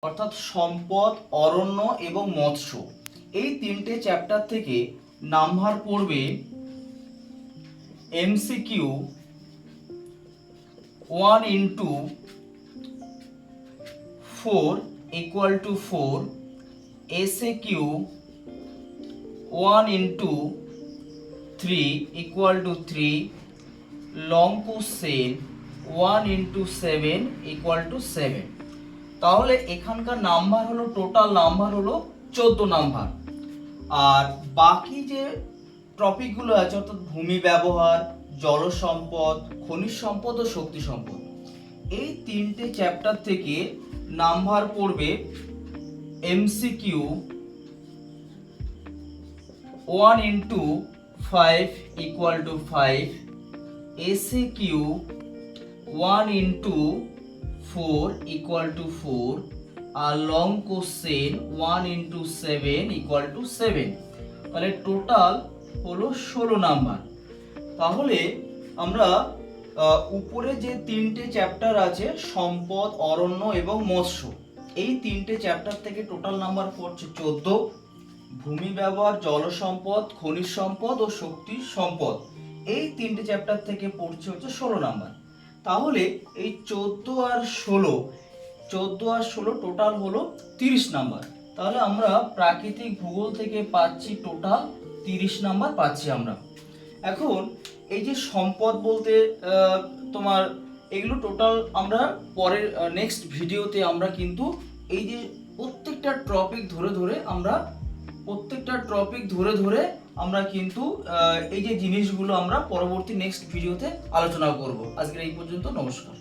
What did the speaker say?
অর্থাৎ সম্পদ, অরণ্য এবং মৎস্য, এই তিনটে চ্যাপ্টার থেকে নাম্বার পড়বে MCQ 1 into 4 equal to 4, SAQ 1 into 3 equal to 3, long question 1 into 7 equal to 7। তাহলে এখানকার নাম্বার হলো, টোটাল নাম্বার হলো 14 নাম্বার। আর বাকি যে টপিকগুলো আছে অর্থাৎ ভূমি ব্যবহার, জল সম্পদ, খনিজ সম্পদ ও শক্তি সম্পদ, এই তিনটে চ্যাপ্টার থেকে নাম্বার পড়বে MCQ 1 into 5 equal to 5, SAQ 1 into 4 equal to 4, আর long question 1 into 7 equal to 7। তাহলে টোটাল হলো 16 নাম্বার। তাহলে আমরা উপরে যে তিনটে চ্যাপ্টার আছে সম্পদ, অরণ্য এবং মৎস্য, এই তিনটে চ্যাপ্টার থেকে টোটাল নাম্বার পড়ছে 14। ভূমি ব্যবহার, জল সম্পদ, খনিজ সম্পদ ও শক্তি সম্পদ, এই তিনটে চ্যাপ্টার থেকে পড়ছে হচ্ছে 16 নাম্বার। তাহলে এই 14 আর 16 টোটাল হলো 30 নাম্বার। তাহলে আমরা প্রাকৃতিক ভূগোল থেকে পাচ্ছি টোটাল 30 নাম্বার পাচ্ছি আমরা। এখন এই যে সম্পদ বলতে তোমার এগুলো টোটাল আমরা পরের নেক্সট ভিডিওতে আমরা কিন্তু এই যে প্রত্যেকটা টপিক ধরে আমরা কিন্তু এই যে জিনিসগুলো আমরা পরবর্তী নেক্সট ভিডিওতে আলোচনা করব। আজকের এই পর্যন্ত, নমস্কার।